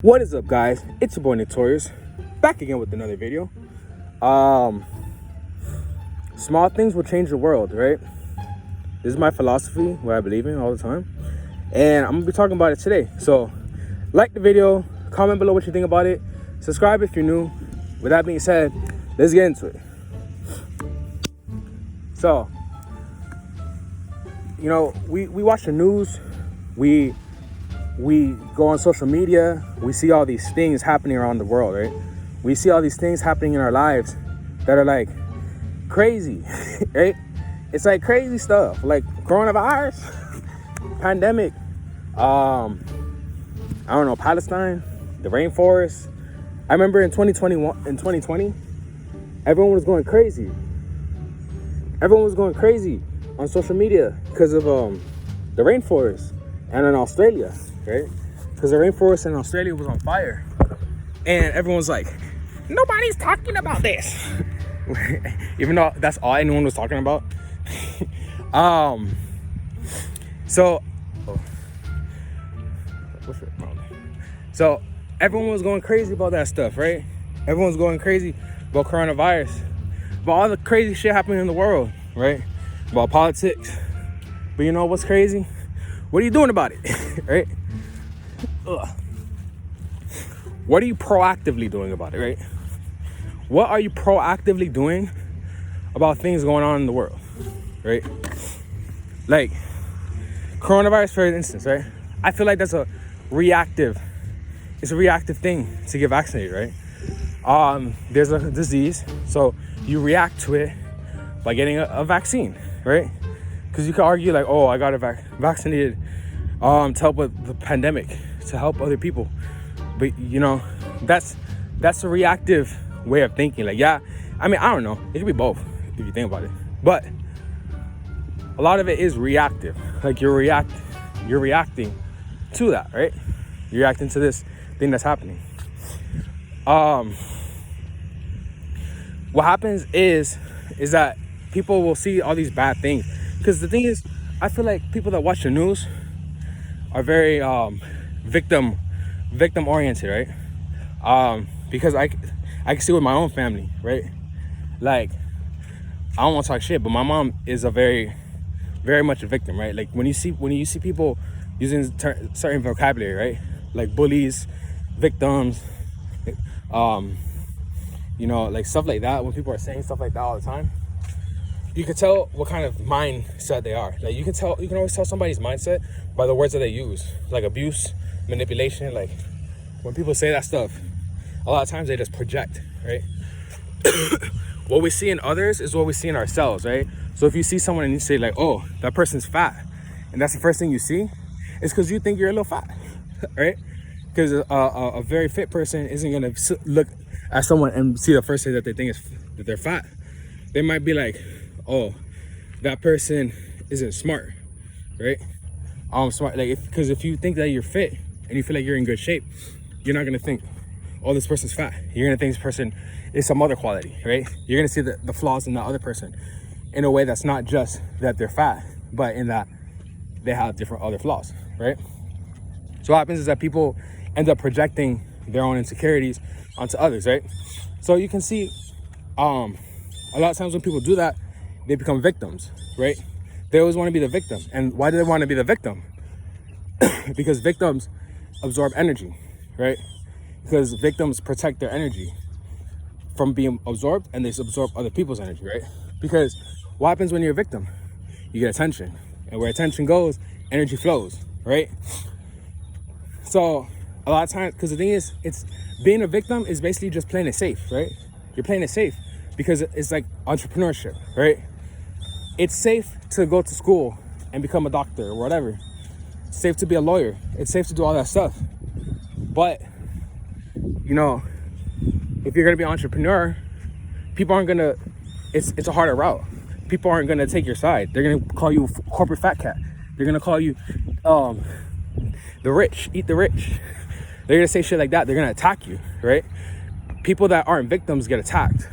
What is up, guys? It's your boy Torius, back again with another video. Small things will change the world, right? This is my philosophy, what I believe in all the time, and I'm gonna be talking about it today. So like the video, comment below what you think about it, subscribe if you're new. With that being said, let's get into it. So, you know, we watch the news, we go on social media, we see all these things happening around the world, right? We see all these things happening in our lives that are like crazy, right? It's like crazy stuff, like coronavirus, pandemic, I don't know, Palestine, the rainforest. I remember in 2020, everyone was going crazy. Everyone was going crazy on social media because of the rainforest and in Australia, right? Because the rainforest in Australia was on fire, and everyone was like, nobody's talking about this. Even though that's all anyone was talking about. So everyone was going crazy about that stuff, right? Everyone's going crazy about coronavirus, about all the crazy shit happening in the world, right? About politics. But you know what's crazy? What are you doing about it, right? Ugh. What are you proactively doing about it, right? What are you proactively doing about things going on in the world, right? Like coronavirus, for instance, right? I feel like that's it's a reactive thing to get vaccinated, right? There's a disease, so you react to it by getting a vaccine, right? Because you could argue like, oh, I got vaccinated to help with the pandemic, to help other people. But you know, that's a reactive way of thinking. Like, yeah, I mean, I don't know. It could be both if you think about it. But a lot of it is reactive. Like you're reacting to that, right? You're reacting to this thing that's happening. What happens is that people will see all these bad things. Because the thing is, I feel like people that watch the news are very victim oriented, right? Because I can see with my own family, right? Like, I don't want to talk shit, but my mom is a very much a victim, right? Like when you see people using certain vocabulary, right? Like bullies, victims, you know, like stuff like that. When people are saying stuff like that all the time, you can tell what kind of mindset they are. Like you can always tell somebody's mindset by the words that they use, like abuse, manipulation. Like when people say that stuff, a lot of times they just project, right? What we see in others is what we see in ourselves, right? So if you see someone and you say like, oh, that person's fat, and that's the first thing you see, it's because you think you're a little fat, right? Because a very fit person isn't gonna look at someone and see the first thing that they think is that they're fat. They might be like, oh, that person isn't smart, right? Smart, like, because if you think that you're fit and you feel like you're in good shape, you're not gonna think, oh, this person's fat. You're gonna think this person is some other quality, right? You're gonna see the flaws in the other person in a way that's not just that they're fat, but in that they have different other flaws, right? So what happens is that people end up projecting their own insecurities onto others, right? So you can see a lot of times when people do that, they become victims, right? They always want to be the victim. And why do they want to be the victim? Because victims absorb energy, right? Because victims protect their energy from being absorbed, and they absorb other people's energy, right? Because what happens when you're a victim? You get attention. And where attention goes, energy flows, right? So a lot of times, because the thing is, it's being a victim is basically just playing it safe, right? You're playing it safe because it's like entrepreneurship, right? It's safe to go to school and become a doctor or whatever. It's safe to be a lawyer. It's safe to do all that stuff. But, you know, if you're gonna be an entrepreneur, people aren't gonna, it's a harder route. People aren't gonna take your side. They're gonna call you a corporate fat cat. They're gonna call you the rich, eat the rich. They're gonna say shit like that. They're gonna attack you, right? People that aren't victims get attacked.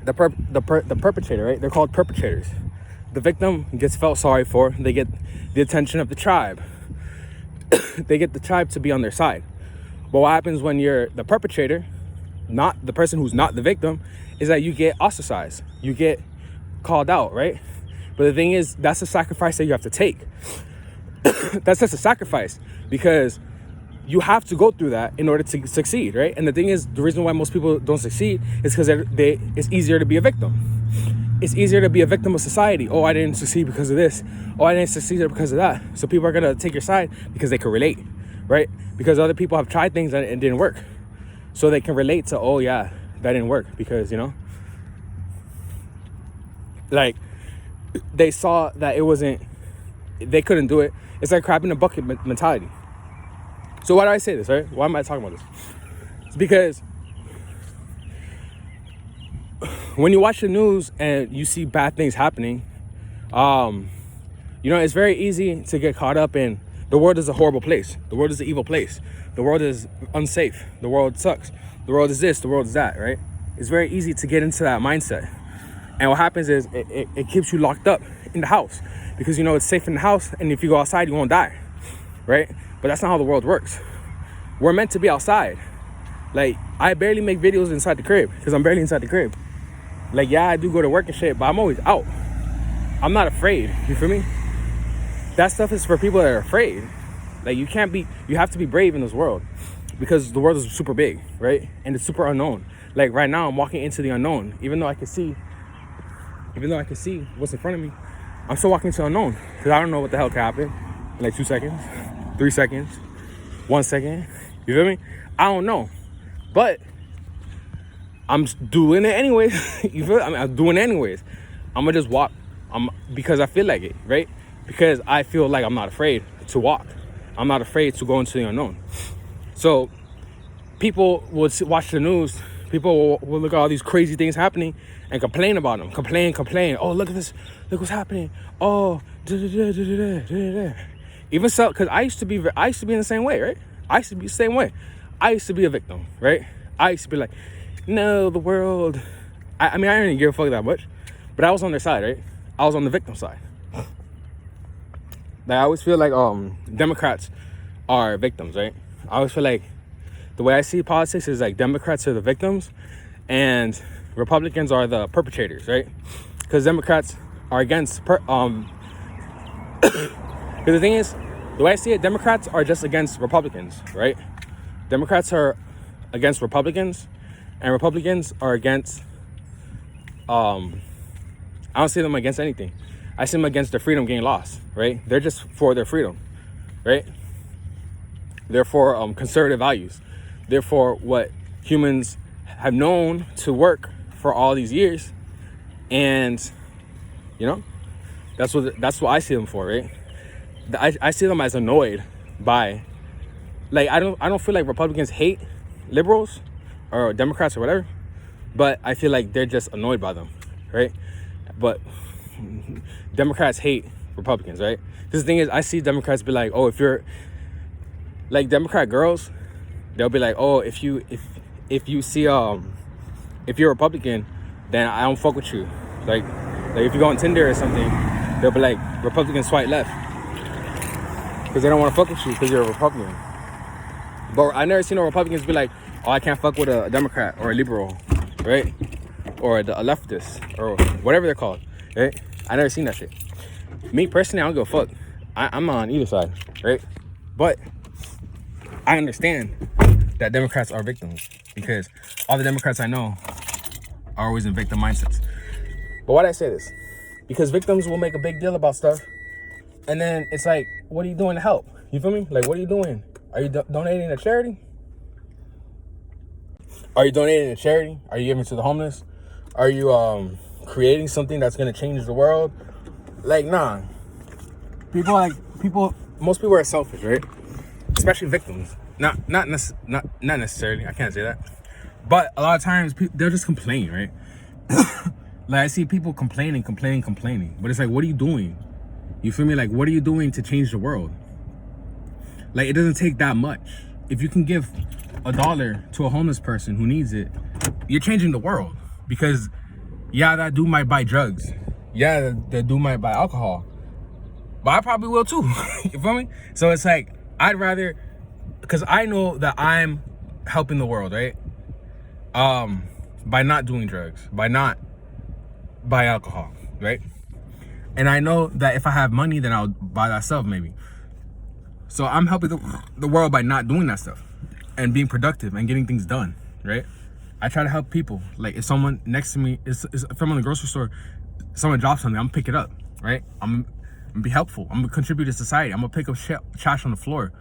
The perpetrator, right? They're called perpetrators. The victim gets felt sorry for. They get the attention of the tribe. they get the tribe to be on their side. But what happens when you're the perpetrator, not the person who's not the victim, is that you get ostracized. You get called out, right? But the thing is, that's a sacrifice that you have to take. That's just a sacrifice, because you have to go through that in order to succeed, right? And the thing is, the reason why most people don't succeed is because it's easier to be a victim. It's easier to be a victim of society. Oh, I didn't succeed because of this. Oh, I didn't succeed because of that. So people are going to take your side because they can relate, right? Because other people have tried things and it didn't work. So they can relate to, oh yeah, that didn't work, because, you know, like, they saw that they couldn't do it. It's like crab in a bucket mentality. So why do I say this, right? Why am I talking about this? It's because when you watch the news and you see bad things happening, you know, it's very easy to get caught up in the world is a horrible place. The world is an evil place. The world is unsafe. The world sucks. The world is this. The world is that, right? It's very easy to get into that mindset. And what happens is it keeps you locked up in the house, because, you know, it's safe in the house. And if you go outside, you won't die, right? But that's not how the world works. We're meant to be outside. Like, I barely make videos inside the crib because I'm barely inside the crib. Like, yeah, I do go to work and shit, but I'm always out. I'm not afraid. You feel me? That stuff is for people that are afraid. Like, you have to be brave in this world, because the world is super big, right? And it's super unknown. Like, right now, I'm walking into the unknown. Even though I can see what's in front of me, I'm still walking into the unknown, because I don't know what the hell can happen in like 2 seconds, 3 seconds, 1 second. You feel me? I don't know. But I'm doing it anyways. You feel? I'm doing it anyways. I'm gonna just walk. Because I feel like it, right? Because I feel like I'm not afraid to walk. I'm not afraid to go into the unknown. So people would watch the news. People will look at all these crazy things happening and complain about them. Complain. Oh, look at this. Look what's happening. Oh, even so, because I used to be in the same way, right? I used to be the same way. I used to be a victim, right? I used to be like, no, the world. I mean, I didn't give a fuck that much, but I was on their side, right? I was on the victim side. Like, I always feel like Democrats are victims, right? I always feel like the way I see politics is like Democrats are the victims and Republicans are the perpetrators, right? Because Democrats are against because the thing is, the way I see it, Democrats are just against Republicans, right? Democrats are against Republicans, and Republicans are against I don't see them against anything. I see them against their freedom getting lost, right? They're just for their freedom, right? They're for conservative values. They're for what humans have known to work for all these years, and you know, that's what I see them for, right? I see them as annoyed by, like, I don't feel like Republicans hate liberals or Democrats or whatever, but I feel like they're just annoyed by them, right? But Democrats hate Republicans, right? Because the thing is, I see Democrats be like, oh, if you're like Democrat girls, they'll be like, oh, if you see if you're a Republican, then I don't fuck with you. Like if you go on Tinder or something, they'll be like, Republican swipe left, because they don't want to fuck with you because you're a Republican. But I never seen no Republicans be like, oh, I can't fuck with a Democrat or a liberal, right? Or a leftist or whatever they're called, right? I never seen that shit. Me personally, I don't give a fuck. I'm on either side, right? But I understand that Democrats are victims, because all the Democrats I know are always in victim mindsets. But why did I say this? Because victims will make a big deal about stuff, and then it's like, what are you doing to help? You feel me? Like, what are you doing? Are you donating to charity? Are you donating to charity? Are you giving to the homeless? Are you creating something that's gonna change the world? Like, nah. Most people are selfish, right? Especially victims. Not necessarily. I can't say that. But a lot of times they'll just complain, right? Like, I see people complaining. But it's like, what are you doing? You feel me? Like, what are you doing to change the world? Like, it doesn't take that much. If you can give $1 to a homeless person who needs it, you're changing the world. Because, yeah, that dude might buy drugs. Yeah, that dude might buy alcohol. But I probably will too. You feel me? So it's like, I'd rather, because I know that I'm helping the world, right? By not doing drugs, by not buy alcohol, right? And I know that if I have money, then I'll buy that stuff maybe. So I'm helping the world by not doing that stuff and being productive and getting things done, right? I try to help people. Like if someone next to me if I'm in the grocery store, someone drops something, I'm gonna pick it up, right? I'm gonna be helpful. I'm gonna contribute to society. I'm gonna pick up trash on the floor.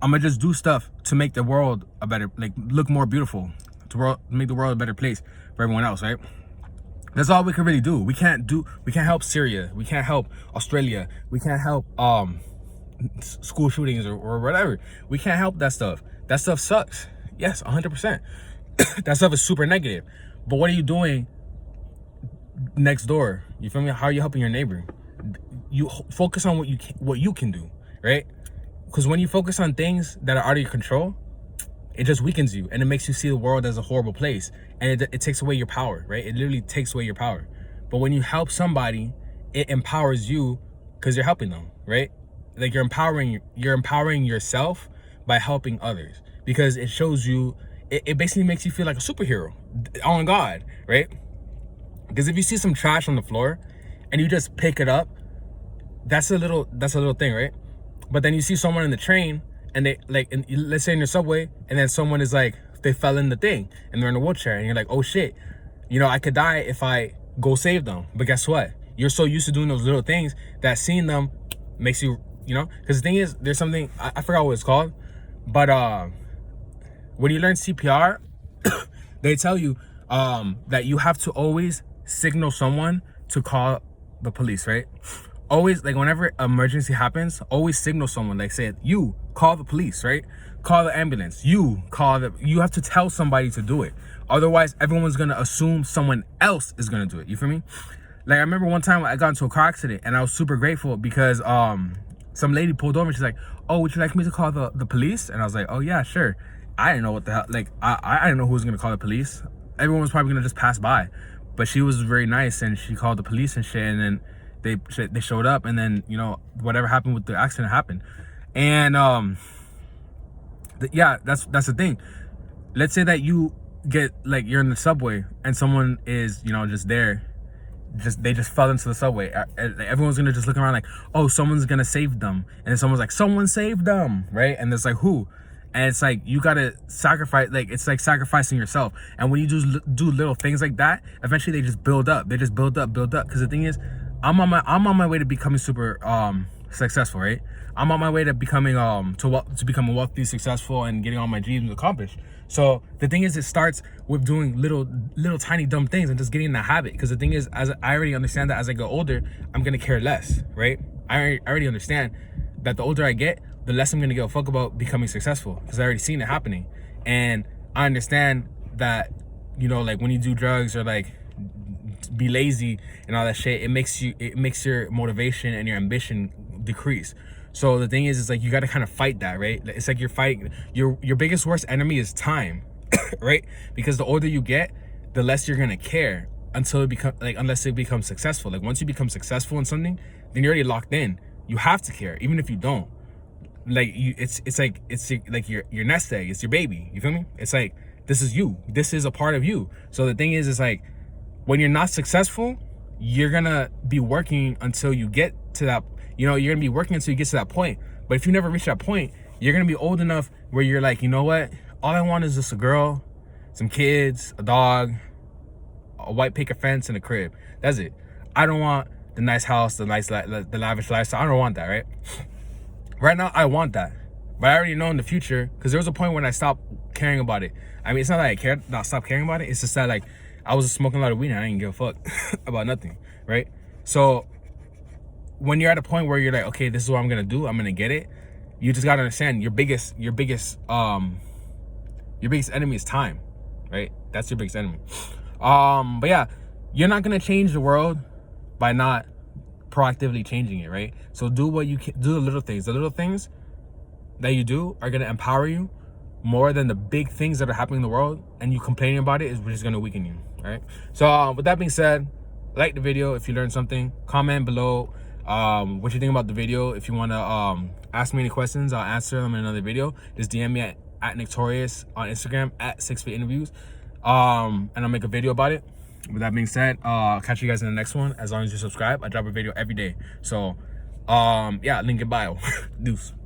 I'm gonna just do stuff to make the world a better, like look more beautiful, to make the world a better place for everyone else, right? That's all we can really do. We can't help Syria. We can't help Australia. We can't help school shootings or whatever. We can't help that stuff. That stuff sucks. Yes, 100%. That stuff is super negative. But what are you doing next door? You feel me? How are you helping your neighbor? You focus on what you can do, right? Because when you focus on things that are out of your control, it just weakens you and it makes you see the world as a horrible place, and it takes away your power, right? It literally takes away your power. But when you help somebody, it empowers you because you're helping them, right? Like you're empowering yourself by helping others, because it shows you, it basically makes you feel like a superhero on God, right? Because if you see some trash on the floor and you just pick it up, that's a little thing, right? But then you see someone in the train and they let's say in your subway, and then someone is like, they fell in the thing and they're in a wheelchair, and you're like, oh shit, you know, I could die if I go save them. But guess what? You're so used to doing those little things that seeing them makes you, you know, because the thing is, there's something, I forgot what it's called, but when you learn CPR, they tell you that you have to always signal someone to call the police, right? Always, like whenever emergency happens, always signal someone, like say, you call the police, right? Call the ambulance. You have to tell somebody to do it. Otherwise, everyone's gonna assume someone else is gonna do it. You feel me? Like I remember one time I got into a car accident and I was super grateful because some lady pulled over and she's like, oh, would you like me to call the police? And I was like, oh yeah, sure. I didn't know what the hell, like I didn't know who was gonna call the police. Everyone was probably gonna just pass by. But she was very nice and she called the police and shit, and then they showed up, and then, you know, whatever happened with the accident happened. And yeah, that's the thing. Let's say that you get, like, you're in the subway and someone is, you know, just there, they just fell into the subway. Everyone's gonna just look around like, oh, someone's gonna save them, and then someone's like, someone saved them, right? And it's like, who? And it's like, you gotta sacrifice, like, it's like sacrificing yourself. And when you do little things like that, eventually they just build up. They just build up. Because the thing is, I'm on my way to becoming super successful, right? I'm on my way to becoming to become wealthy, successful, and getting all my dreams accomplished. So the thing is, it starts with doing little tiny dumb things and just getting in the habit. Because the thing is, as I already understand that as I get older, I'm gonna care less, right? I already understand that the older I get, the less I'm gonna give a fuck about becoming successful, because I already seen it happening. And I understand that, you know, like when you do drugs or like be lazy and all that shit, it makes your motivation and your ambition decrease. So the thing is like, you got to kind of fight that, right? It's like you're fighting your biggest worst enemy is time. Right? Because the older you get, the less you're gonna care until it unless it becomes successful. Like once you become successful in something, then you're already locked in. You have to care, even if you don't. Like it's like your nest egg. It's your baby. You feel me? It's like, this is you. This is a part of you. So the thing is, it's like, when you're not successful, you're gonna be working until you get to that, you know, you're gonna be working until you get to that point. But if you never reach that point, you're gonna be old enough where you're like, you know what? All I want is just a girl, some kids, a dog, a white picket fence, and a crib. That's it. I don't want the nice house, the lavish lifestyle. I don't want that, right? Right now, I want that. But I already know in the future, because there was a point when I stopped caring about it. I mean, it's not that I stopped caring about it. It's just that, like, I was smoking a lot of weed and I didn't give a fuck about nothing, right? So when you're at a point where you're like, okay, this is what I'm gonna do, I'm gonna get it, you just gotta understand your biggest enemy is time, right? That's your biggest enemy. But yeah, you're not gonna change the world by not proactively changing it, right? So do what you can, do the little things. The little things that you do are gonna empower you more than the big things that are happening in the world, and you complaining about it is just gonna weaken you. All right. So with that being said, like the video if you learned something. Comment below what you think about the video. If you want to ask me any questions, I'll answer them in another video. Just DM me at Torius on Instagram, at 6 Feet Interviews, and I'll make a video about it. With that being said, I'll catch you guys in the next one. As long as you subscribe, I drop a video every day. So yeah, link in bio. Deuce.